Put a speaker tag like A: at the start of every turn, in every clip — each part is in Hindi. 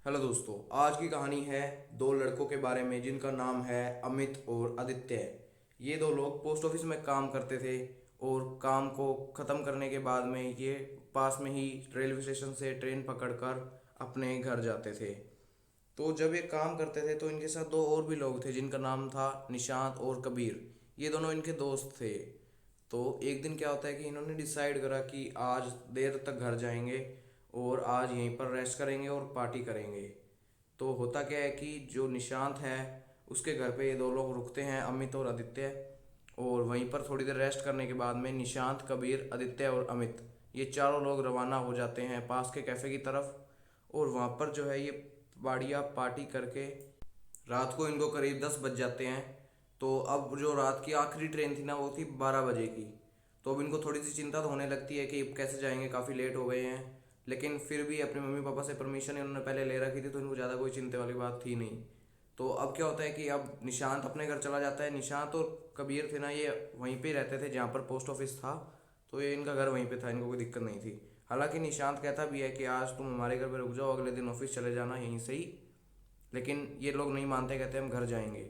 A: हेलो दोस्तों। आज की कहानी है दो लड़कों के बारे में जिनका नाम है अमित और आदित्य। ये दो लोग पोस्ट ऑफिस में काम करते थे और काम को ख़त्म करने के बाद में ये पास में ही रेलवे स्टेशन से ट्रेन पकड़कर अपने घर जाते थे। तो जब ये काम करते थे तो इनके साथ दो और भी लोग थे जिनका नाम था निशांत और कबीर। ये दोनों इनके दोस्त थे। तो एक दिन क्या होता है कि इन्होंने डिसाइड करा कि आज देर तक घर जाएंगे और आज यहीं पर रेस्ट करेंगे और पार्टी करेंगे। तो होता क्या है कि जो निशांत है उसके घर पे ये दो लोग रुकते हैं, अमित और आदित्य। और वहीं पर थोड़ी देर रेस्ट करने के बाद में निशांत, कबीर, आदित्य और अमित ये चारों लोग रवाना हो जाते हैं पास के कैफ़े की तरफ। और वहाँ पर जो है ये बढ़िया पार्टी करके रात को इनको करीब 10 बज जाते हैं। तो अब जो रात की आखिरी ट्रेन थी ना वो थी 12 बजे की। तो अब इनको थोड़ी सी चिंता तो होने लगती है कि अब कैसे जाएंगे, काफ़ी लेट हो गए हैं। लेकिन फिर भी अपने मम्मी पापा से परमिशन इन्होंने पहले ले रखी थी तो इनको ज़्यादा कोई चिंता वाली बात थी नहीं। तो अब क्या होता है कि अब निशांत अपने घर चला जाता है। निशांत और कबीर थे ना ये वहीं पे रहते थे जहाँ पर पोस्ट ऑफिस था। तो ये इनका घर वहीं पे था, इनको कोई दिक्कत नहीं थी। हालांकि निशांत कहता भी है कि आज तुम हमारे घर पे रुक जाओ, अगले दिन ऑफिस चले जाना यहीं से ही। लेकिन ये लोग नहीं मानते, कहते हम घर जाएंगे।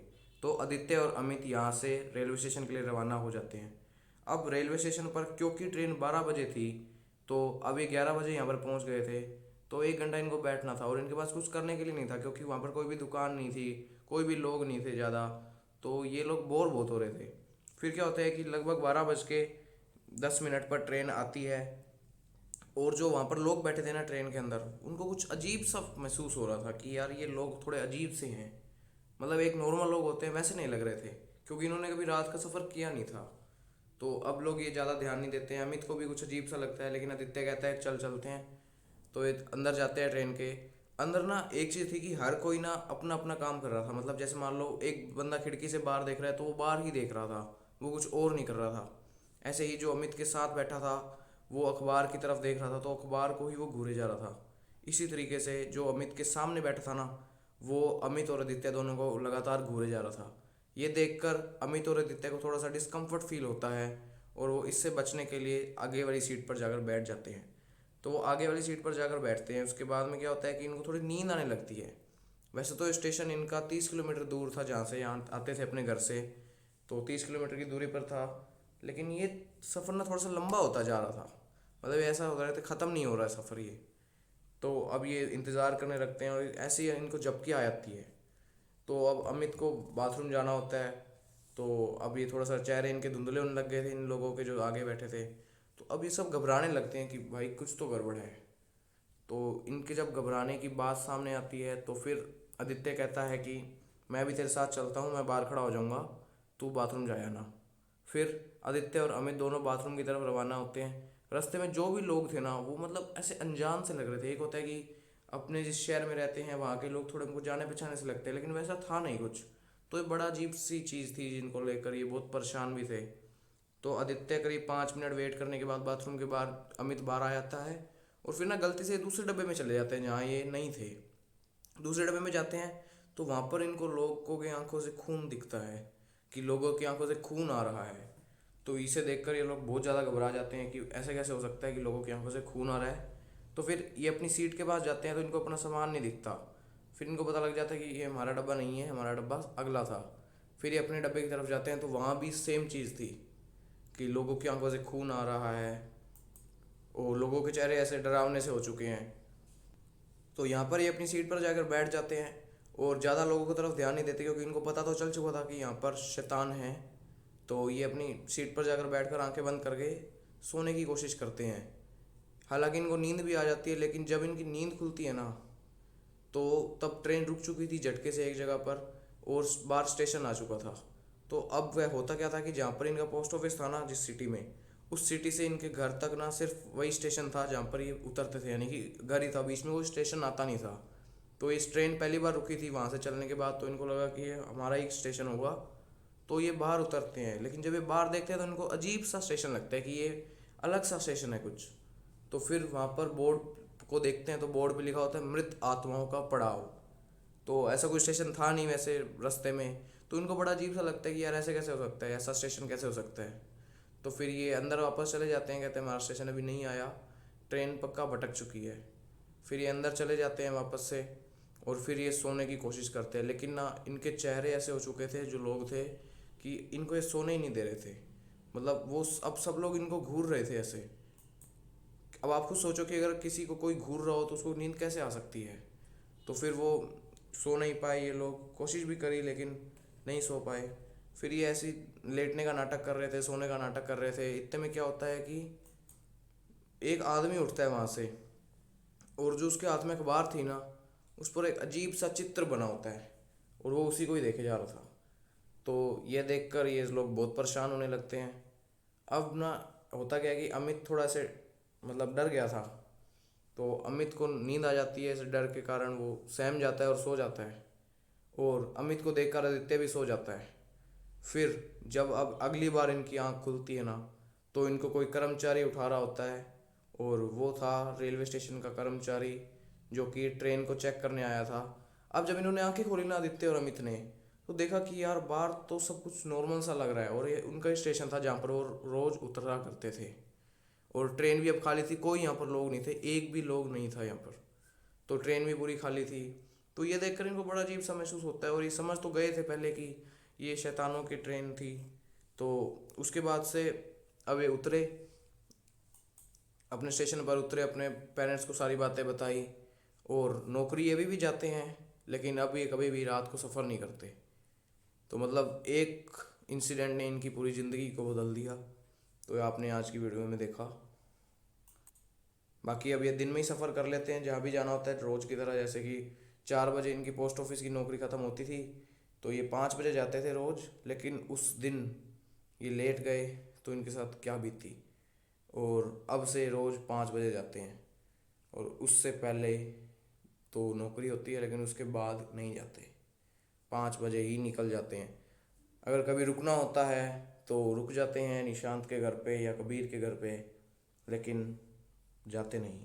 A: तो आदित्य और अमित यहाँ से रेलवे स्टेशन के लिए रवाना हो जाते हैं। अब रेलवे स्टेशन पर क्योंकि ट्रेन 12 बजे थी तो अब ये 11 बजे यहाँ पर पहुँच गए थे। तो 1 घंटा इनको बैठना था और इनके पास कुछ करने के लिए नहीं था क्योंकि वहाँ पर कोई भी दुकान नहीं थी, कोई भी लोग नहीं थे ज़्यादा। तो ये लोग बोर बहुत हो रहे थे। फिर क्या होता है कि लगभग 12 बज के 10 मिनट पर ट्रेन आती है। और जो वहाँ पर लोग बैठे थे ना ट्रेन के अंदर, उनको कुछ अजीब सा महसूस हो रहा था कि यार ये लोग थोड़े अजीब से हैं। मतलब एक नॉर्मल लोग होते हैं वैसे नहीं लग रहे थे क्योंकि इन्होंने कभी रात का सफ़र किया नहीं था। तो अब लोग ये ज़्यादा ध्यान नहीं देते हैं। अमित को भी कुछ अजीब सा लगता है लेकिन आदित्य कहता है चल चलते हैं। तो ये अंदर जाते हैं ट्रेन के अंदर ना। एक चीज़ थी कि हर कोई ना अपना अपना काम कर रहा था। मतलब जैसे मान लो एक बंदा खिड़की से बाहर देख रहा है तो वो बाहर ही देख रहा था, वो कुछ और नहीं कर रहा था। ऐसे ही जो अमित के साथ बैठा था वो अखबार की तरफ देख रहा था तो अखबार को ही वो घूरे जा रहा था। इसी तरीके से जो अमित के सामने बैठा था ना वो अमित और आदित्य दोनों को लगातार घूरे जा रहा था। ये देखकर अमित और आदित्य को थोड़ा सा डिस्कम्फर्ट फील होता है और वो इससे बचने के लिए आगे वाली सीट पर जाकर बैठ जाते हैं। तो वो आगे वाली सीट पर जाकर बैठते हैं। उसके बाद में क्या होता है कि इनको थोड़ी नींद आने लगती है। वैसे तो स्टेशन इनका 30 किलोमीटर दूर था जहाँ से यहाँ आते थे अपने घर से। तो 30 किलोमीटर की दूरी पर था। लेकिन ये सफ़र ना थोड़ा सा लंबा होता जा रहा था। मतलब ऐसा हो रहा था ख़त्म नहीं हो रहा है सफ़र ये। तो अब ये इंतज़ार करने लगते हैं और ऐसे ही इनको झपकी आ जाती है। तो अब अमित को बाथरूम जाना होता है। तो अब ये थोड़ा सा चेहरे इनके धुंधले होने लग गए थे इन लोगों के जो आगे बैठे थे। तो अब ये सब घबराने लगते हैं कि भाई कुछ तो गड़बड़ है। तो इनके जब घबराने की बात सामने आती है तो फिर आदित्य कहता है कि मैं भी तेरे साथ चलता हूँ, मैं बाहर खड़ा हो जाऊँगा, तू बाथरूम जाया ना। फिर आदित्य और अमित दोनों बाथरूम की तरफ रवाना होते हैं। रास्ते में जो भी लोग थे ना वो मतलब ऐसे अनजान से लग रहे थे। एक होता है कि अपने जिस शहर में रहते हैं वहाँ के लोग थोड़े उनको जाने पहचाने से लगते हैं, लेकिन वैसा था नहीं कुछ। तो ये बड़ा अजीब सी चीज़ थी जिनको लेकर ये बहुत परेशान भी थे। तो आदित्य करीब 5 मिनट वेट करने के बाद बाथरूम के बाहर अमित बाहर आ जाता है। और फिर ना गलती से दूसरे डब्बे में चले जाते हैं जहाँ ये नहीं थे। दूसरे डब्बे में जाते हैं तो वहाँ पर इनको लोगों की आंखों से खून दिखता है कि लोगों की आंखों से खून आ रहा है। तो इसे देखकर ये लोग बहुत ज़्यादा घबरा जाते हैं कि ऐसे कैसे हो सकता है कि लोगों की आंखों से खून आ रहा है। तो फिर ये अपनी सीट के पास जाते हैं तो इनको अपना सामान नहीं दिखता। फिर इनको पता लग जाता है कि ये हमारा डब्बा नहीं है, हमारा डब्बा अगला था। फिर ये अपने डब्बे की तरफ जाते हैं तो वहाँ भी सेम चीज़ थी कि लोगों की आंखों से खून आ रहा है और लोगों के चेहरे ऐसे डरावने से हो चुके हैं। तो यहाँ पर ये अपनी सीट पर जाकर बैठ जाते हैं और ज़्यादा लोगों की तरफ ध्यान नहीं देते क्योंकि इनको पता तो चल चुका था कि यहाँ पर शैतान है। तो ये अपनी सीट पर जाकर बैठकर आंखें बंद करके सोने की कोशिश करते हैं। हालांकि इनको नींद भी आ जाती है लेकिन जब इनकी नींद खुलती है ना तो तब ट्रेन रुक चुकी थी झटके से एक जगह पर और बाहर स्टेशन आ चुका था। तो अब वह होता क्या था कि जहाँ पर इनका पोस्ट ऑफिस था ना जिस सिटी में, उस सिटी से इनके घर तक ना सिर्फ वही स्टेशन था जहाँ पर ये उतरते थे, यानी कि घर ही था, बीच में कोई स्टेशन आता नहीं था। तो इस ट्रेन पहली बार रुकी थी वहाँ से चलने के बाद तो इनको लगा कि ये हमारा ही स्टेशन होगा। तो ये बाहर उतरते हैं लेकिन जब ये बाहर देखते हैं तो इनको अजीब सा स्टेशन लगता है कि ये अलग सा स्टेशन है कुछ। तो फिर वहाँ पर बोर्ड को देखते हैं तो बोर्ड पे लिखा होता है मृत आत्माओं का पड़ाव। तो ऐसा कोई स्टेशन था नहीं वैसे रास्ते में। तो इनको बड़ा अजीब सा लगता है कि यार ऐसे कैसे हो सकता है, ऐसा स्टेशन कैसे हो सकता है। तो फिर ये अंदर वापस चले जाते हैं, कहते हैं हमारा स्टेशन अभी नहीं आया, ट्रेन पक्का भटक चुकी है। फिर ये अंदर चले जाते हैं वापस से। और फिर ये सोने की कोशिश करते हैं, लेकिन ना इनके चेहरे ऐसे हो चुके थे जो लोग थे कि इनको ये सोने ही नहीं दे रहे थे। मतलब वो अब सब लोग इनको घूर रहे थे ऐसे। अब आप खुद सोचो कि अगर किसी को कोई घूर रहा हो तो उसको नींद कैसे आ सकती है। तो फिर वो सो नहीं पाए, ये लोग कोशिश भी करी लेकिन नहीं सो पाए। फिर ये ऐसी लेटने का नाटक कर रहे थे, सोने का नाटक कर रहे थे। इतने में क्या होता है कि एक आदमी उठता है वहाँ से, और जो उसके हाथ में अखबार थी ना, उस पर एक अजीब सा चित्र बना होता है, और वो उसी को ही देखे जा रहा था। तो ये देखकर ये लोग बहुत परेशान होने लगते हैं। अब ना होता क्या है कि अमित थोड़ा से मतलब डर गया था। तो अमित को नींद आ जाती है, इस डर के कारण वो सहम जाता है और सो जाता है। और अमित को देखकर आदित्य भी सो जाता है। फिर जब अब अगली बार इनकी आंख खुलती है ना, तो इनको कोई कर्मचारी उठा रहा होता है। और वो था रेलवे स्टेशन का कर्मचारी, जो कि ट्रेन को चेक करने आया था। अब जब इन्होंने आंखें खोली ना आदित्य और अमित ने, तो देखा कि यार बाहर तो सब कुछ नॉर्मल सा लग रहा है, और ये उनका ही स्टेशन था जहाँ पर वो रोज उतरा करते थे। और ट्रेन भी अब खाली थी, कोई यहाँ पर लोग नहीं थे, एक भी लोग नहीं था यहाँ पर। तो ट्रेन भी पूरी खाली थी। तो ये देखकर इनको बड़ा अजीब सा महसूस होता है, और ये समझ तो गए थे पहले कि ये शैतानों की ट्रेन थी। तो उसके बाद से अब ये उतरे, अपने स्टेशन पर उतरे, अपने पेरेंट्स को सारी बातें बताई। और नौकरी ये भी जाते हैं, लेकिन अब ये कभी भी रात को सफ़र नहीं करते। तो मतलब एक इंसिडेंट ने इनकी पूरी ज़िंदगी को बदल दिया। तो ये आपने आज की वीडियो में देखा। बाकी अब ये दिन में ही सफ़र कर लेते हैं जहाँ भी जाना होता है रोज़ की तरह। जैसे कि 4 बजे इनकी पोस्ट ऑफिस की नौकरी ख़त्म होती थी, तो ये 5 बजे जाते थे रोज़। लेकिन उस दिन ये लेट गए, तो इनके साथ क्या बीती। और अब से रोज़ 5 बजे जाते हैं, और उससे पहले तो नौकरी होती है लेकिन उसके बाद नहीं जाते, 5 बजे ही निकल जाते हैं। अगर कभी रुकना होता है तो रुक जाते हैं निशांत के घर पे या कबीर के घर पे, लेकिन जाते नहीं।